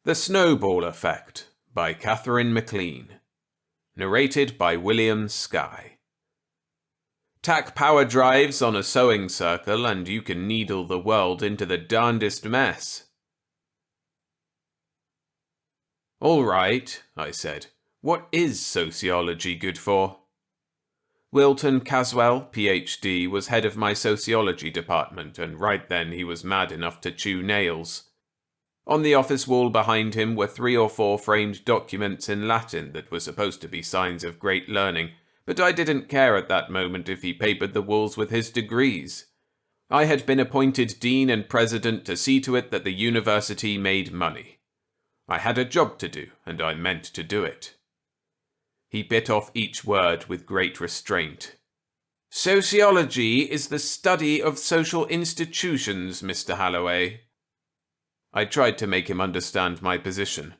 The Snowball Effect by Katherine MacLean. Narrated by William Skye. Tack power drives on a sewing circle and you can needle the world into the darndest mess. All right, I said. What is sociology good for? Wilton Caswell, Ph.D., was head of my sociology department, and right then he was mad enough to chew nails. On the office wall behind him were 3 or 4 framed documents in Latin that were supposed to be signs of great learning, but I didn't care at that moment if he papered the walls with his degrees. I had been appointed dean and president to see to it that the university made money. I had a job to do, and I meant to do it. He bit off each word with great restraint. Sociology is the study of social institutions, Mr. Halloway. I tried to make him understand my position.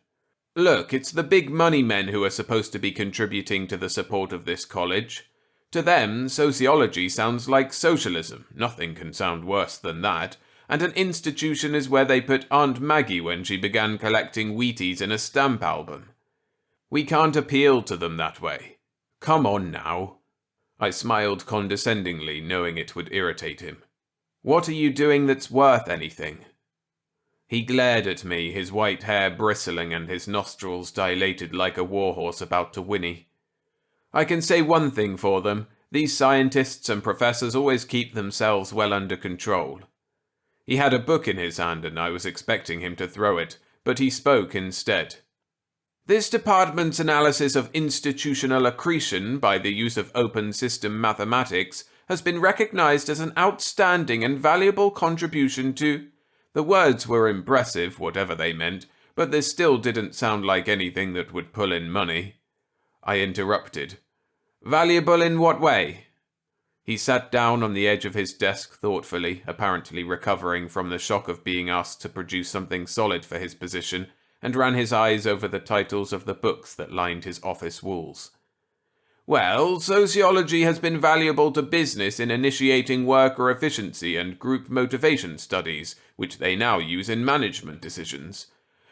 Look, it's the big money men who are supposed to be contributing to the support of this college. To them, sociology sounds like socialism. Nothing can sound worse than that. And an institution is where they put Aunt Maggie when she began collecting Wheaties in a stamp album. We can't appeal to them that way. Come on now. I smiled condescendingly, knowing it would irritate him. What are you doing that's worth anything? He glared at me, his white hair bristling and his nostrils dilated like a warhorse about to whinny. I can say one thing for them. These scientists and professors always keep themselves well under control. He had a book in his hand and I was expecting him to throw it, but he spoke instead. This department's analysis of institutional accretion by the use of open system mathematics has been recognized as an outstanding and valuable contribution to... The words were impressive, whatever they meant, but this still didn't sound like anything that would pull in money. I interrupted. Valuable in what way? He sat down on the edge of his desk thoughtfully, apparently recovering from the shock of being asked to produce something solid for his position, and ran his eyes over the titles of the books that lined his office walls. Well, sociology has been valuable to business in initiating worker efficiency and group motivation studies, which they now use in management decisions.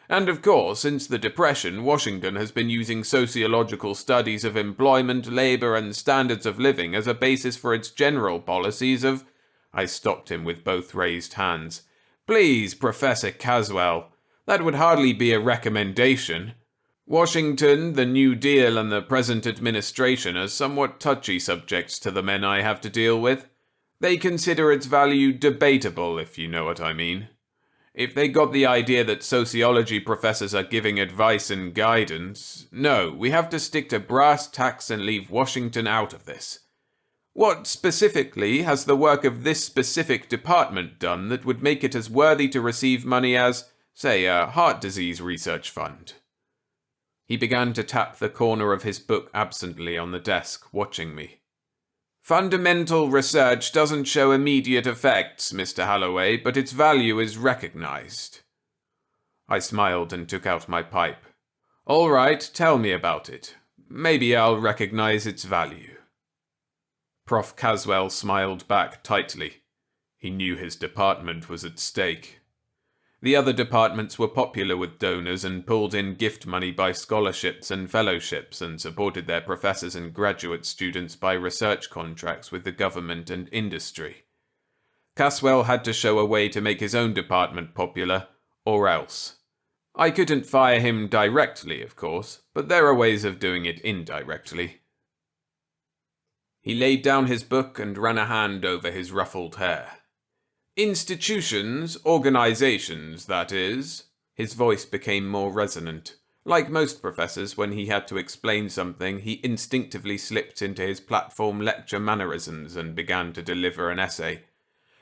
And of course, since the Depression, Washington has been using sociological studies of employment, labor, and standards of living as a basis for its general policies of... I stopped him with both raised hands. Please, Professor Caswell, that would hardly be a recommendation. Washington, the New Deal, and the present administration are somewhat touchy subjects to the men I have to deal with. They consider its value debatable, if you know what I mean. If they got the idea that sociology professors are giving advice and guidance, no, we have to stick to brass tacks and leave Washington out of this. What specifically has the work of this specific department done that would make it as worthy to receive money as, say, a heart disease research fund? He began to tap the corner of his book absently on the desk, watching me. Fundamental research doesn't show immediate effects, Mr. Halloway, but its value is recognized. I smiled and took out my pipe. All right, tell me about it. Maybe I'll recognize its value. Prof. Caswell smiled back tightly. He knew his department was at stake. The other departments were popular with donors and pulled in gift money by scholarships and fellowships and supported their professors and graduate students by research contracts with the government and industry. Caswell had to show a way to make his own department popular, or else. I couldn't fire him directly, of course, but there are ways of doing it indirectly. He laid down his book and ran a hand over his ruffled hair. Institutions, organizations, that is. His voice became more resonant. Like most professors, when he had to explain something, he instinctively slipped into his platform lecture mannerisms and began to deliver an essay.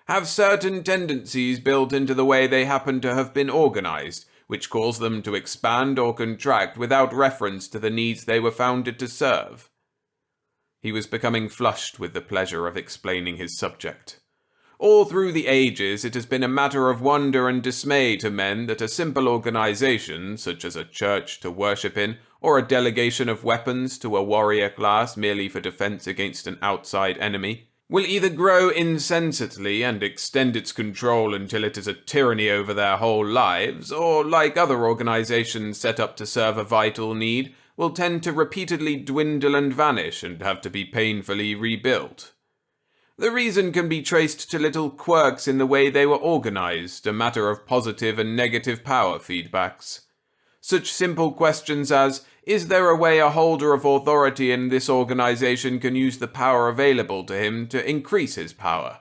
Have certain tendencies built into the way they happen to have been organized, which cause them to expand or contract without reference to the needs they were founded to serve. He was becoming flushed with the pleasure of explaining his subject. All through the ages, it has been a matter of wonder and dismay to men that a simple organization, such as a church to worship in, or a delegation of weapons to a warrior class merely for defense against an outside enemy, will either grow insensately and extend its control until it is a tyranny over their whole lives, or, like other organizations set up to serve a vital need, will tend to repeatedly dwindle and vanish and have to be painfully rebuilt. The reason can be traced to little quirks in the way they were organized, a matter of positive and negative power feedbacks. Such simple questions as, is there a way a holder of authority in this organization can use the power available to him to increase his power?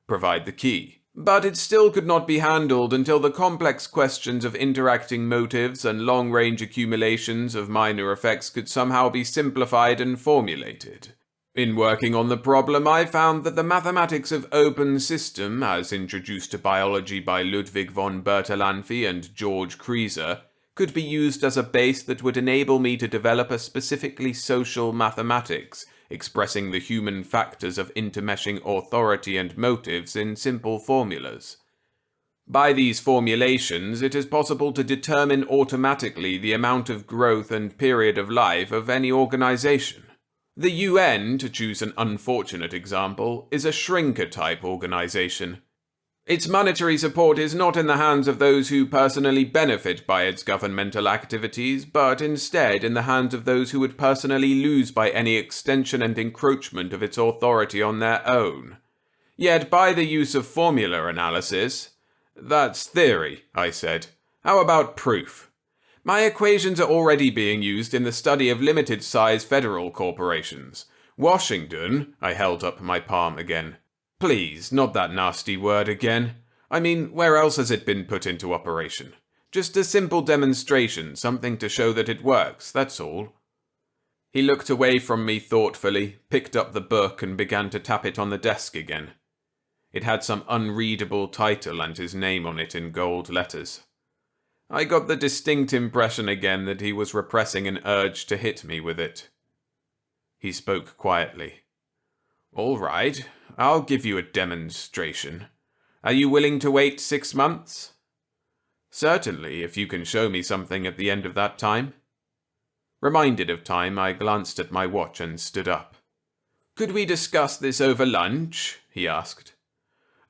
Provide the key. But it still could not be handled until the complex questions of interacting motives and long-range accumulations of minor effects could somehow be simplified and formulated. In working on the problem, I found that the mathematics of open system, as introduced to biology by Ludwig von Bertalanffy and George Kreischer, could be used as a base that would enable me to develop a specifically social mathematics, expressing the human factors of intermeshing authority and motives in simple formulas. By these formulations, it is possible to determine automatically the amount of growth and period of life of any organization. The UN, to choose an unfortunate example, is a shrinker-type organization. Its monetary support is not in the hands of those who personally benefit by its governmental activities, but instead in the hands of those who would personally lose by any extension and encroachment of its authority on their own. Yet by the use of formula analysis— "That's theory," I said. "How about proof? My equations are already being used in the study of limited-size federal corporations. Washington—" I held up my palm again. "Please, not that nasty word again. I mean, where else has it been put into operation? Just a simple demonstration, something to show that it works, that's all." He looked away from me thoughtfully, picked up the book and began to tap it on the desk again. It had some unreadable title and his name on it in gold letters. I got the distinct impression again that he was repressing an urge to hit me with it. He spoke quietly. "All right, I'll give you a demonstration. Are you willing to wait 6 months?" "Certainly, if you can show me something at the end of that time." Reminded of time, I glanced at my watch and stood up. "Could we discuss this over lunch?" he asked.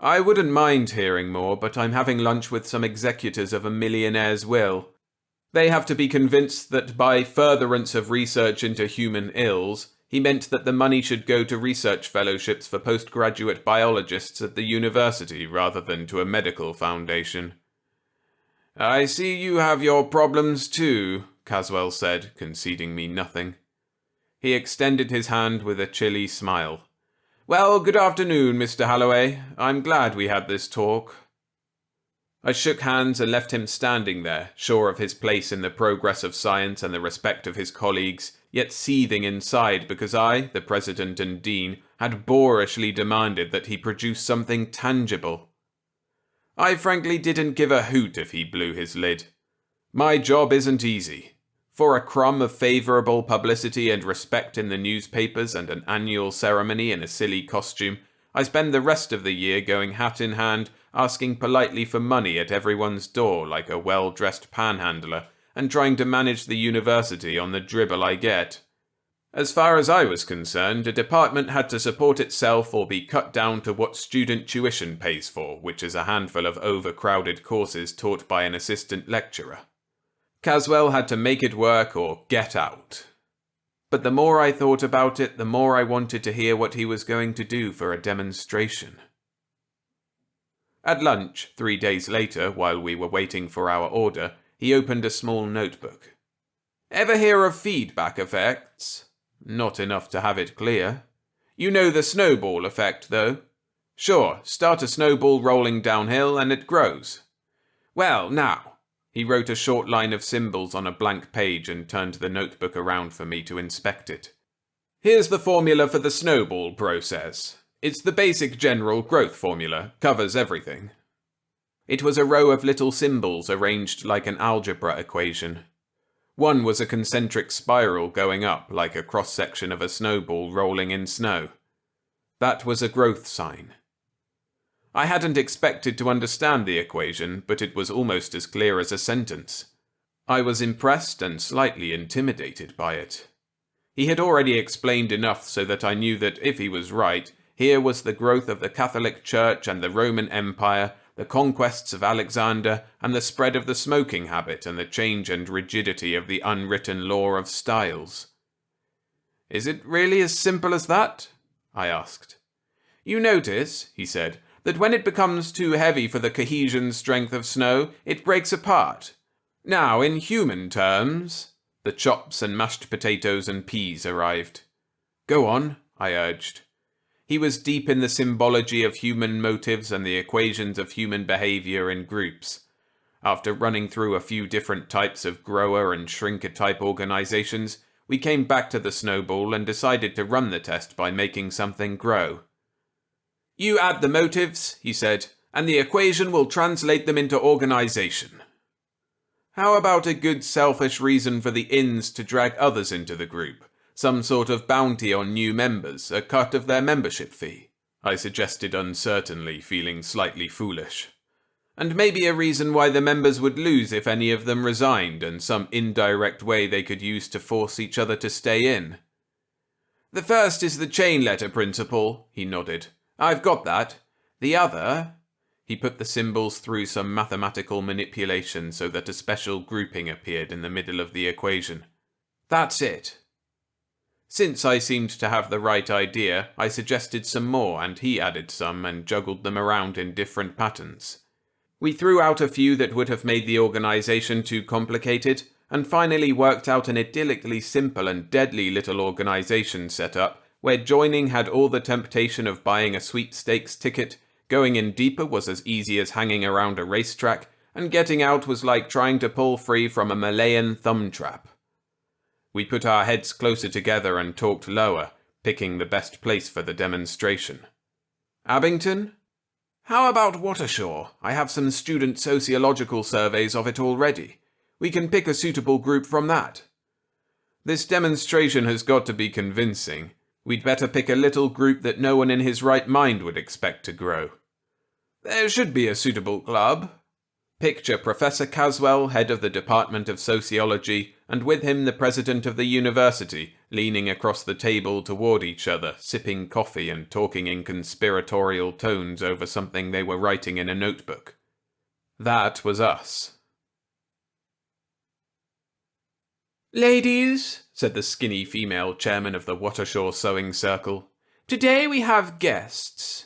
"I wouldn't mind hearing more, but I'm having lunch with some executors of a millionaire's will. They have to be convinced that by furtherance of research into human ills, he meant that the money should go to research fellowships for postgraduate biologists at the university rather than to a medical foundation." "I see you have your problems too," Caswell said, conceding me nothing. He extended his hand with a chilly smile. "Well, good afternoon, Mr. Holloway. I'm glad we had this talk." I shook hands and left him standing there, sure of his place in the progress of science and the respect of his colleagues, yet seething inside because I, the president and dean, had boorishly demanded that he produce something tangible. I frankly didn't give a hoot if he blew his lid. My job isn't easy. For a crumb of favourable publicity and respect in the newspapers and an annual ceremony in a silly costume, I spend the rest of the year going hat in hand, asking politely for money at everyone's door like a well-dressed panhandler, and trying to manage the university on the dribble I get. As far as I was concerned, a department had to support itself or be cut down to what student tuition pays for, which is a handful of overcrowded courses taught by an assistant lecturer. Caswell had to make it work or get out. But the more I thought about it, the more I wanted to hear what he was going to do for a demonstration. At lunch, 3 days later, while we were waiting for our order, he opened a small notebook. "Ever hear of feedback effects?" "Not enough to have it clear." "You know the snowball effect, though?" "Sure, start a snowball rolling downhill and it grows." "Well, now." He wrote a short line of symbols on a blank page and turned the notebook around for me to inspect it. "Here's the formula for the snowball process. It's the basic general growth formula, covers everything." It was a row of little symbols arranged like an algebra equation. One was a concentric spiral going up like a cross-section of a snowball rolling in snow. That was a growth sign. I hadn't expected to understand the equation, but it was almost as clear as a sentence. I was impressed and slightly intimidated by it. He had already explained enough so that I knew that if he was right, Here was the growth of the Catholic Church and the Roman Empire, the conquests of Alexander, and the spread of the smoking habit and the change and rigidity of the unwritten law of styles. "Is it really as simple as that?" I asked. "You notice," he said, "that when it becomes too heavy for the cohesion strength of snow, it breaks apart. Now, in human terms..." The chops and mashed potatoes and peas arrived. "Go on," I urged. He was deep in the symbology of human motives and the equations of human behavior in groups. After running through a few different types of grower and shrinker type organizations, we came back to the Snowball and decided to run the test by making something grow. "You add the motives," he said, "and the equation will translate them into organization. How about a good selfish reason for the ins to drag others into the group? Some sort of bounty on new members, a cut of their membership fee?" I suggested uncertainly, feeling slightly foolish. "And maybe a reason why the members would lose if any of them resigned, and some indirect way they could use to force each other to stay in." "The first is the chain letter principle," he nodded. "I've got that. The other..." He put the symbols through some mathematical manipulation so that a special grouping appeared in the middle of the equation. "That's it." Since I seemed to have the right idea, I suggested some more, and he added some and juggled them around in different patterns. We threw out a few that would have made the organization too complicated, and finally worked out an idyllically simple and deadly little organization setup where joining had all the temptation of buying a sweepstakes ticket, going in deeper was as easy as hanging around a racetrack, and getting out was like trying to pull free from a Malayan thumb trap. We put our heads closer together and talked lower, picking the best place for the demonstration. "Abington? How about Watershaw? I have some student sociological surveys of it already. We can pick a suitable group from that." "This demonstration has got to be convincing. We'd better pick a little group that no one in his right mind would expect to grow." "There should be a suitable club." Picture Professor Caswell, head of the Department of Sociology, and with him the president of the university, leaning across the table toward each other, sipping coffee and talking in conspiratorial tones over something they were writing in a notebook. That was us. "Ladies," said the skinny female chairman of the Watershaw Sewing Circle, "today we have guests."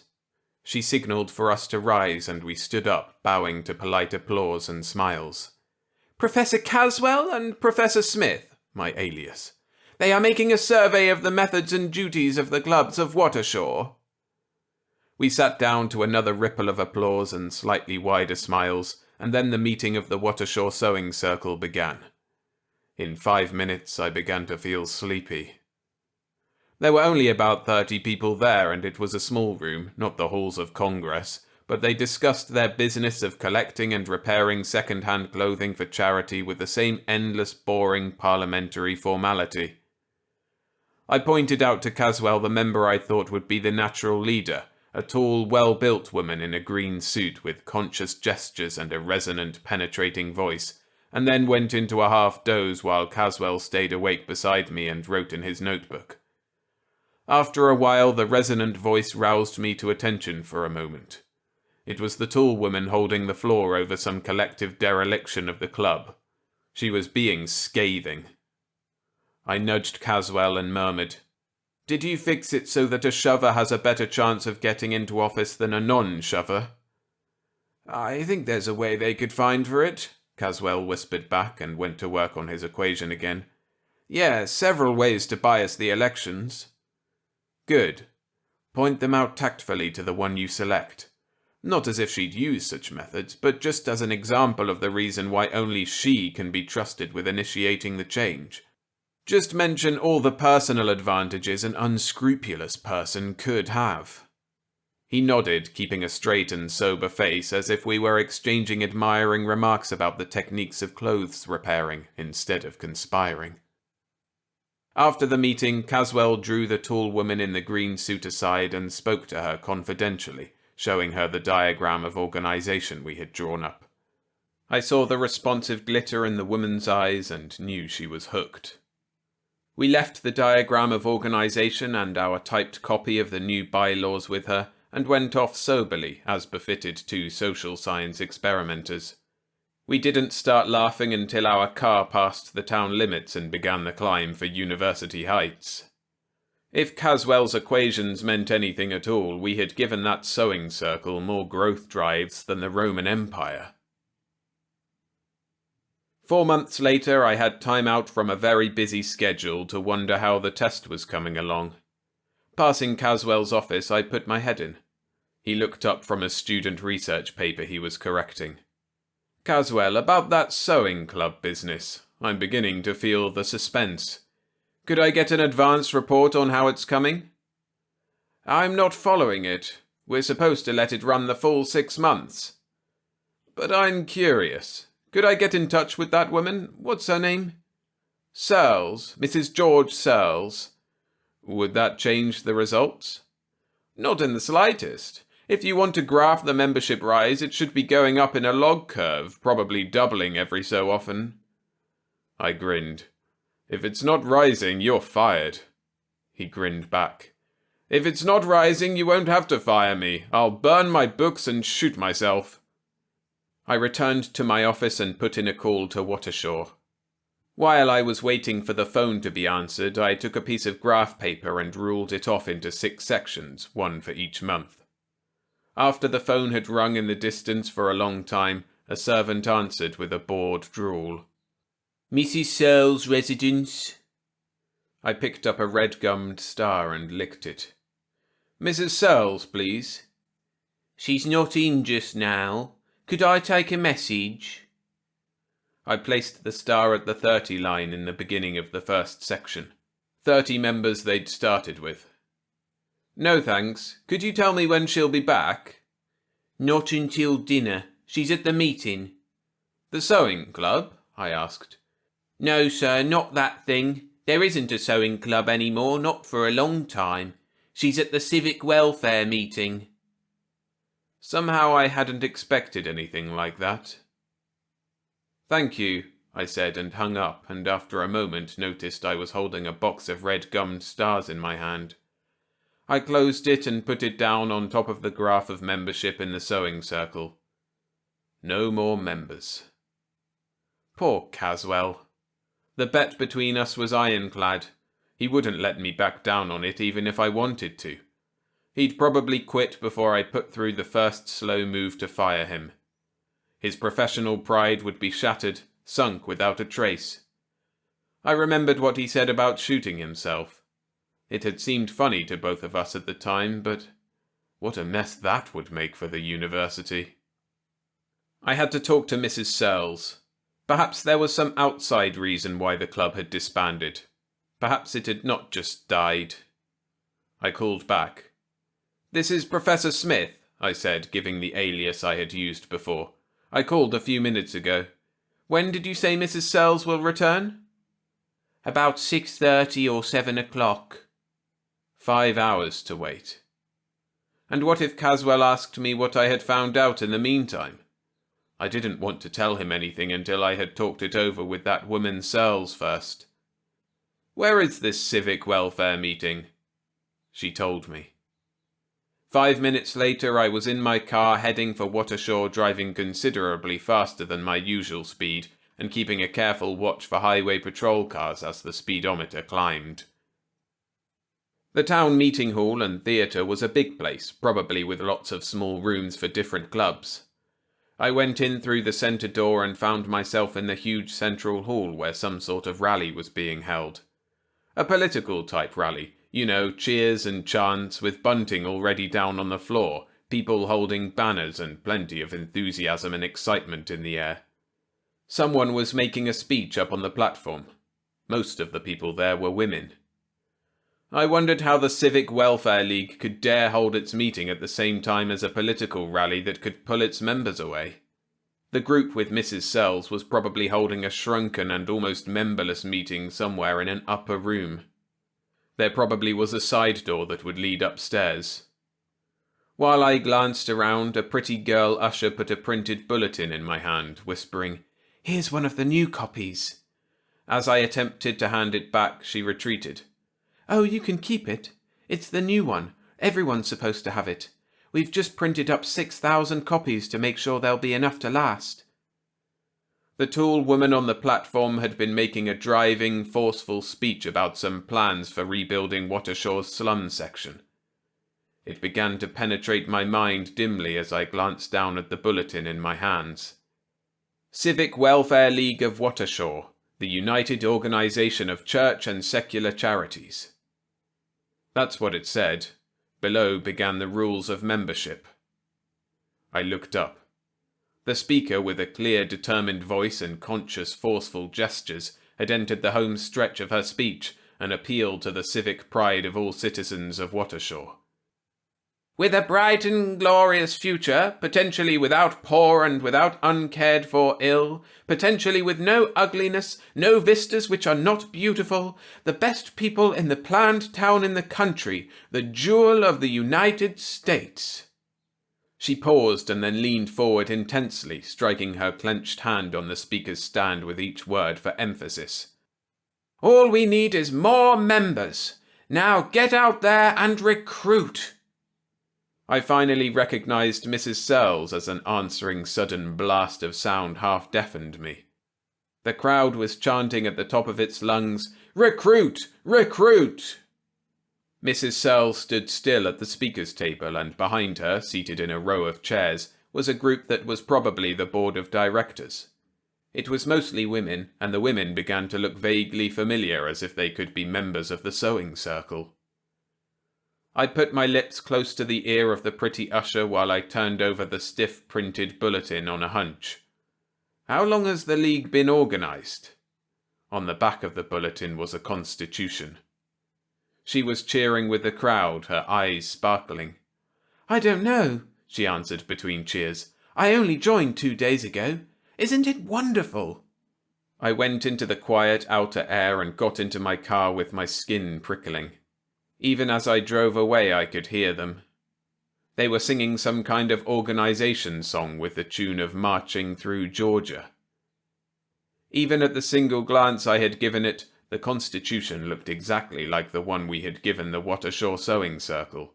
She signalled for us to rise, and we stood up, bowing to polite applause and smiles. "Professor Caswell and Professor Smith," my alias. "They are making a survey of the methods and duties of the clubs of Watershaw." We sat down to another ripple of applause and slightly wider smiles, and then the meeting of the Watershaw Sewing Circle began. In 5 minutes I began to feel sleepy. There were only about 30 people there, and it was a small room, not the halls of Congress, but they discussed their business of collecting and repairing second-hand clothing for charity with the same endless, boring parliamentary formality. I pointed out to Caswell the member I thought would be the natural leader, a tall, well-built woman in a green suit with conscious gestures and a resonant, penetrating voice, and then went into a half-doze while Caswell stayed awake beside me and wrote in his notebook. After a while, the resonant voice roused me to attention for a moment. It was the tall woman holding the floor over some collective dereliction of the club. She was being scathing. I nudged Caswell and murmured, "Did you fix it so that a shover has a better chance of getting into office than a non-shover?" "I think there's a way they could find for it," Caswell whispered back and went to work on his equation again. "Yes, several ways to bias the elections." "Good. Point them out tactfully to the one you select. Not as if she'd use such methods, but just as an example of the reason why only she can be trusted with initiating the change. Just mention all the personal advantages an unscrupulous person could have." He nodded, keeping a straight and sober face, as if we were exchanging admiring remarks about the techniques of clothes repairing, instead of conspiring. After the meeting, Caswell drew the tall woman in the green suit aside and spoke to her confidentially, showing her the diagram of organization we had drawn up. I saw the responsive glitter in the woman's eyes and knew she was hooked. We left the diagram of organisation and our typed copy of the new bylaws with her, and went off soberly, as befitted two social science experimenters. We didn't start laughing until our car passed the town limits and began the climb for University Heights. If Caswell's equations meant anything at all, we had given that sewing circle more growth drives than the Roman Empire. 4 months later, I had time out from a very busy schedule to wonder how the test was coming along. Passing Caswell's office, I put my head in. He looked up from a student research paper he was correcting. "Caswell, about that sewing club business. I'm beginning to feel the suspense. Could I get an advance report on how it's coming?" "I'm not following it. We're supposed to let it run the full 6 months." "But I'm curious. Could I get in touch with that woman? What's her name?" "Searles. Mrs. George Searles." "Would that change the results?" "Not in the slightest. If you want to graph the membership rise, it should be going up in a log curve, probably doubling every so often." I grinned. "If it's not rising, you're fired." He grinned back. "If it's not rising, you won't have to fire me. I'll burn my books and shoot myself." I returned to my office and put in a call to Watershaw. While I was waiting for the phone to be answered, I took a piece of graph paper and ruled it off into 6 sections, one for each month. After the phone had rung in the distance for a long time, a servant answered with a bored drawl. "Mrs. Searles' residence?" I picked up a red-gummed star and licked it. "Mrs. Searles, please." "She's not in just now. Could I take a message?" I placed the star at the 30 line in the beginning of the first section. 30 members they'd started with. "No thanks. Could you tell me when she'll be back?" "Not until dinner. She's at the meeting." "The sewing club?" I asked. "No, sir, not that thing. There isn't a sewing club anymore, not for a long time. She's at the civic welfare meeting." Somehow I hadn't expected anything like that. "Thank you," I said and hung up, and after a moment noticed I was holding a box of red-gummed stars in my hand. I closed it and put it down on top of the graph of membership in the sewing circle. No more members. Poor Caswell. The bet between us was ironclad. He wouldn't let me back down on it even if I wanted to. He'd probably quit before I put through the first slow move to fire him. His professional pride would be shattered, sunk without a trace. I remembered what he said about shooting himself. It had seemed funny to both of us at the time, but what a mess that would make for the university. I had to talk to Mrs. Searles. Perhaps there was some outside reason why the club had disbanded. Perhaps it had not just died. I called back. "This is Professor Smith," I said, giving the alias I had used before. "I called a few minutes ago. When did you say Mrs. Searles will return?" "About 6:30 or 7 o'clock. 5 hours to wait. And what if Caswell asked me what I had found out in the meantime? I didn't want to tell him anything until I had talked it over with that woman Searles first. "Where is this civic welfare meeting?" She told me. 5 minutes later, I was in my car heading for Watershaw, driving considerably faster than my usual speed and keeping a careful watch for highway patrol cars as the speedometer climbed. The town meeting hall and theatre was a big place, probably with lots of small rooms for different clubs. I went in through the centre door and found myself in the huge central hall where some sort of rally was being held. A political type rally, you know, cheers and chants with bunting already down on the floor, people holding banners and plenty of enthusiasm and excitement in the air. Someone was making a speech up on the platform. Most of the people there were women. I wondered how the Civic Welfare League could dare hold its meeting at the same time as a political rally that could pull its members away. The group with Mrs. Searles was probably holding a shrunken and almost memberless meeting somewhere in an upper room. There probably was a side door that would lead upstairs. While I glanced around, a pretty girl usher put a printed bulletin in my hand, whispering, "Here's one of the new copies." As I attempted to hand it back, she retreated. "Oh, you can keep it. It's the new one. Everyone's supposed to have it. We've just printed up 6,000 copies to make sure there'll be enough to last." The tall woman on the platform had been making a driving, forceful speech about some plans for rebuilding Watershore's slum section. It began to penetrate my mind dimly as I glanced down at the bulletin in my hands. Civic Welfare League of Watershore, the united organization of church and secular charities. That's what it said. Below began the rules of membership. I looked up. The speaker, with a clear, determined voice and conscious, forceful gestures, had entered the home stretch of her speech and appealed to the civic pride of all citizens of Watershore. With a bright and glorious future, potentially without poor and without uncared for ill, potentially with no ugliness, no vistas which are not beautiful, the best people in the planned town in the country, the jewel of the United States. She paused and then leaned forward intensely, striking her clenched hand on the speaker's stand with each word for emphasis. All we need is more members. Now get out there and recruit. I finally recognized Mrs. Searles as an answering sudden blast of sound half-deafened me. The crowd was chanting at the top of its lungs, "Recruit! Recruit!" Mrs. Searles stood still at the speaker's table, and behind her, seated in a row of chairs, was a group that was probably the board of directors. It was mostly women, and the women began to look vaguely familiar, as if they could be members of the sewing circle. I put my lips close to the ear of the pretty usher while I turned over the stiff printed bulletin on a hunch. How long has the League been organized? On the back of the bulletin was a constitution. She was cheering with the crowd, her eyes sparkling. "I don't know," she answered between cheers. "I only joined 2 days ago. Isn't it wonderful?" I went into the quiet outer air and got into my car with my skin prickling. Even as I drove away, I could hear them. They were singing some kind of organization song with the tune of Marching Through Georgia. Even at the single glance I had given it, the Constitution looked exactly like the one we had given the Watershore Sewing Circle.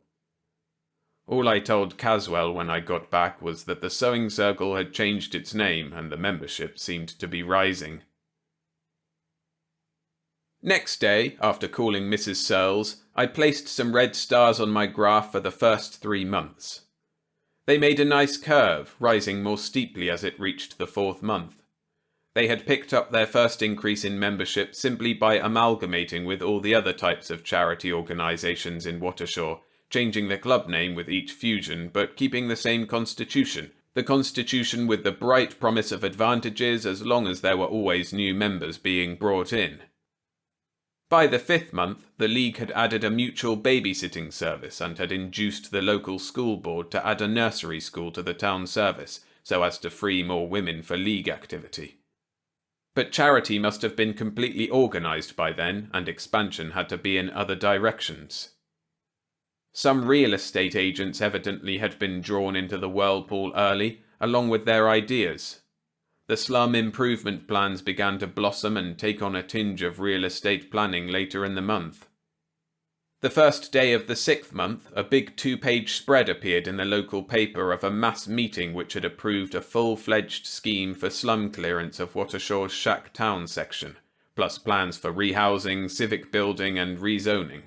All I told Caswell when I got back was that the Sewing Circle had changed its name and the membership seemed to be rising. Next day, after calling Mrs. Searles, I placed some red stars on my graph for the first 3 months. They made a nice curve, rising more steeply as it reached the 4th month. They had picked up their first increase in membership simply by amalgamating with all the other types of charity organizations in Watershore, changing the club name with each fusion but keeping the same constitution, the constitution with the bright promise of advantages as long as there were always new members being brought in. By the 5th month, the League had added a mutual babysitting service and had induced the local school board to add a nursery school to the town service, so as to free more women for League activity. But charity must have been completely organised by then, and expansion had to be in other directions. Some real estate agents evidently had been drawn into the whirlpool early, along with their ideas. The slum improvement plans began to blossom and take on a tinge of real estate planning later in the month. The first day of the 6th month, a big 2-page spread appeared in the local paper of a mass meeting which had approved a full-fledged scheme for slum clearance of Watershore's Shack Town section, plus plans for rehousing, civic building and rezoning.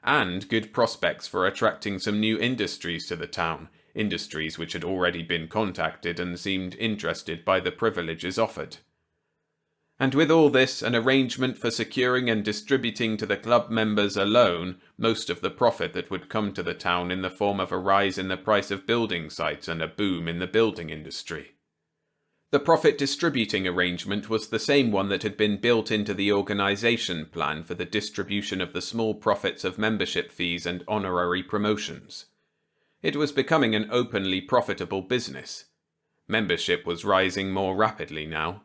And good prospects for attracting some new industries to the town, industries which had already been contacted and seemed interested by the privileges offered. And with all this, an arrangement for securing and distributing to the club members alone most of the profit that would come to the town in the form of a rise in the price of building sites and a boom in the building industry. The profit distributing arrangement was the same one that had been built into the organization plan for the distribution of the small profits of membership fees and honorary promotions. It was becoming an openly profitable business. Membership was rising more rapidly now.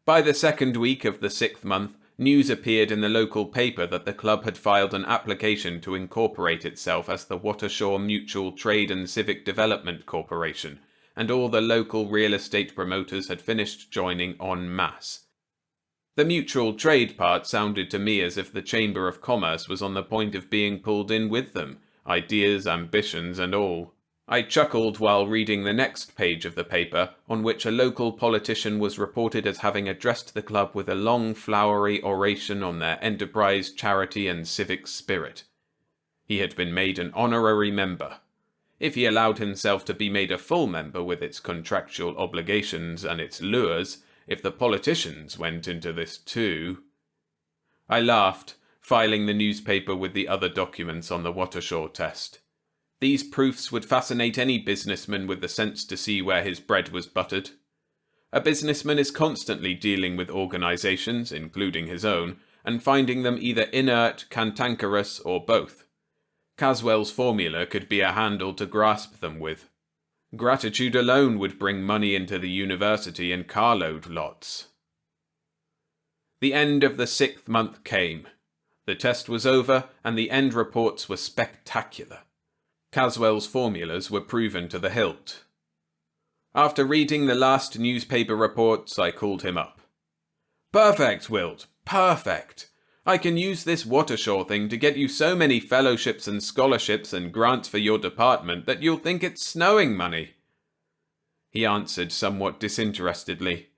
By the 2nd week of the 6th month, news appeared in the local paper that the club had filed an application to incorporate itself as the Watershore Mutual Trade and Civic Development Corporation, and all the local real estate promoters had finished joining en masse. The mutual trade part sounded to me as if the Chamber of Commerce was on the point of being pulled in with them, ideas, ambitions, and all. I chuckled while reading the next page of the paper, on which a local politician was reported as having addressed the club with a long, flowery oration on their enterprise, charity, and civic spirit. He had been made an honorary member. If he allowed himself to be made a full member with its contractual obligations and its lures, if the politicians went into this too. I laughed, filing the newspaper with the other documents on the Watershaw test. These proofs would fascinate any businessman with the sense to see where his bread was buttered. A businessman is constantly dealing with organizations, including his own, and finding them either inert, cantankerous, or both. Caswell's formula could be a handle to grasp them with. Gratitude alone would bring money into the university in carload lots. The end of the 6th month came. The test was over, and the end reports were spectacular. Caswell's formulas were proven to the hilt. After reading the last newspaper reports, I called him up. "Perfect, Wilt, perfect! I can use this Watershaw thing to get you so many fellowships and scholarships and grants for your department that you'll think it's snowing money." He answered somewhat disinterestedly.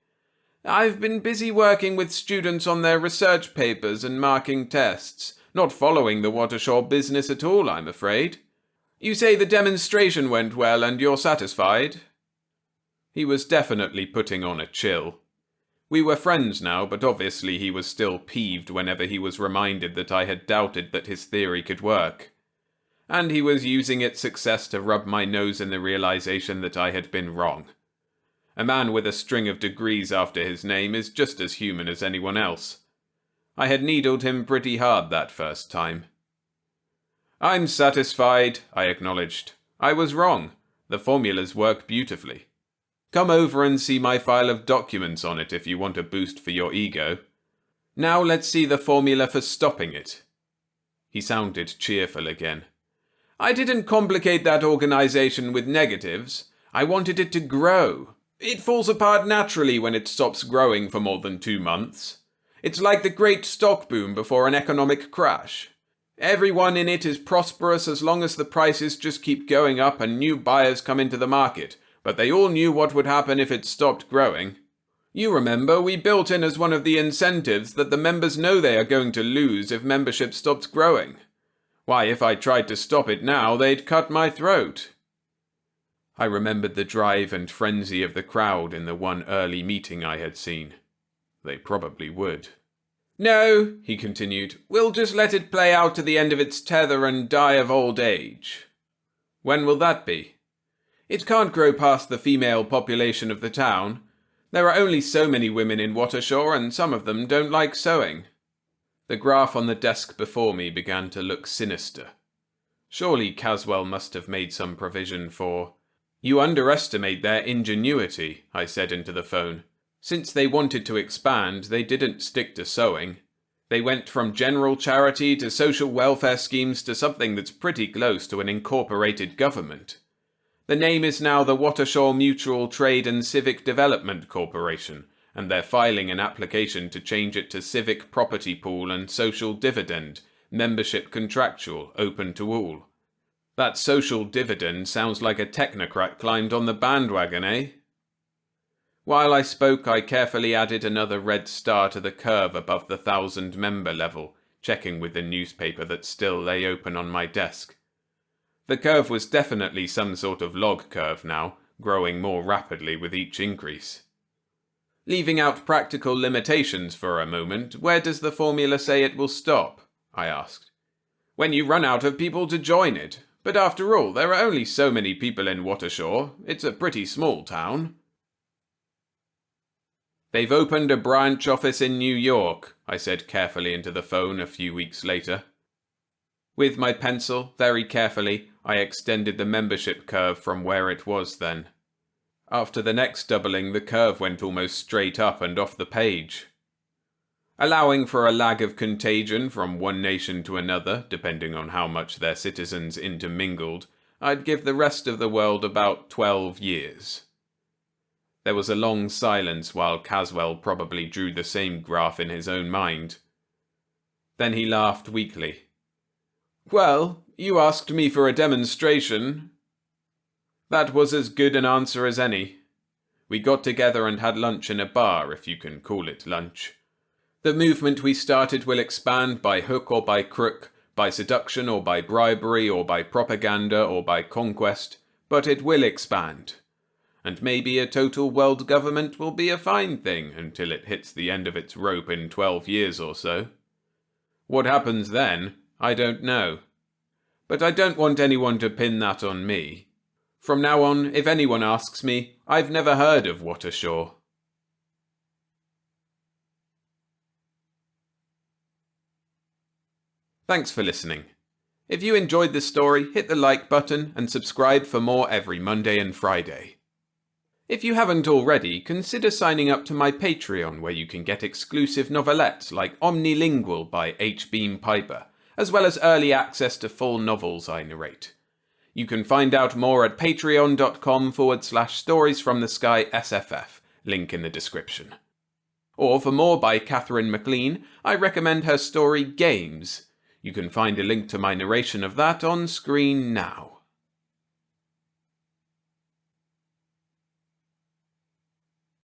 "I've been busy working with students on their research papers and marking tests, not following the Watershaw business at all, I'm afraid. You say the demonstration went well and you're satisfied?" He was definitely putting on a chill. We were friends now, but obviously he was still peeved whenever he was reminded that I had doubted that his theory could work. And he was using its success to rub my nose in the realization that I had been wrong. A man with a string of degrees after his name is just as human as anyone else. I had needled him pretty hard that first time. "I'm satisfied," I acknowledged. "I was wrong. The formulas work beautifully. Come over and see my file of documents on it if you want a boost for your ego. Now let's see the formula for stopping it." He sounded cheerful again. "I didn't complicate that organization with negatives. I wanted it to grow. It falls apart naturally when it stops growing for more than 2 months. It's like the great stock boom before an economic crash. Everyone in it is prosperous as long as the prices just keep going up and new buyers come into the market, but they all knew what would happen if it stopped growing. You remember, we built in as one of the incentives that the members know they are going to lose if membership stops growing. Why, if I tried to stop it now, they'd cut my throat." I remembered the drive and frenzy of the crowd in the one early meeting I had seen. They probably would. "No," he continued, "we'll just let it play out to the end of its tether and die of old age." "When will that be?" "It can't grow past the female population of the town. There are only so many women in Watershaw, and some of them don't like sewing." The graph on the desk before me began to look sinister. Surely Caswell must have made some provision for... "You underestimate their ingenuity," I said into the phone. "Since they wanted to expand, they didn't stick to sewing. They went from general charity to social welfare schemes to something that's pretty close to an incorporated government. The name is now the Watershaw Mutual Trade and Civic Development Corporation, and they're filing an application to change it to Civic Property Pool and Social Dividend, membership contractual, open to all. That social dividend sounds like a technocrat climbed on the bandwagon, eh?" While I spoke, I carefully added another red star to the curve above the 1,000-member level, checking with the newspaper that still lay open on my desk. The curve was definitely some sort of log curve now, growing more rapidly with each increase. "Leaving out practical limitations for a moment, where does the formula say it will stop?" I asked. "When you run out of people to join it. But after all, there are only so many people in Watershaw. It's a pretty small town." "They've opened a branch office in New York," I said carefully into the phone a few weeks later. With my pencil, very carefully, I extended the membership curve from where it was then. After the next doubling, the curve went almost straight up and off the page. Allowing for a lag of contagion from one nation to another, depending on how much their citizens intermingled, I'd give the rest of the world about 12 years. There was a long silence while Caswell probably drew the same graph in his own mind. Then he laughed weakly. Well, you asked me for a demonstration. That was as good an answer as any. We got together and had lunch in a bar, if you can call it lunch. The movement we started will expand by hook or by crook, by seduction or by bribery or by propaganda or by conquest, but it will expand. And maybe a total world government will be a fine thing until it hits the end of its rope in 12 years or so. What happens then, I don't know. But I don't want anyone to pin that on me. From now on, if anyone asks me, I've never heard of What Ashore. Thanks for listening. If you enjoyed this story, hit the like button and subscribe for more every Monday and Friday. If you haven't already, consider signing up to my Patreon, where you can get exclusive novelettes like Omnilingual by H. Beam Piper, as well as early access to full novels I narrate. You can find out more at patreon.com/storiesfromtheskysff, link in the description. Or for more by Katherine MacLean, I recommend her story Games. You can find a link to my narration of that on screen now.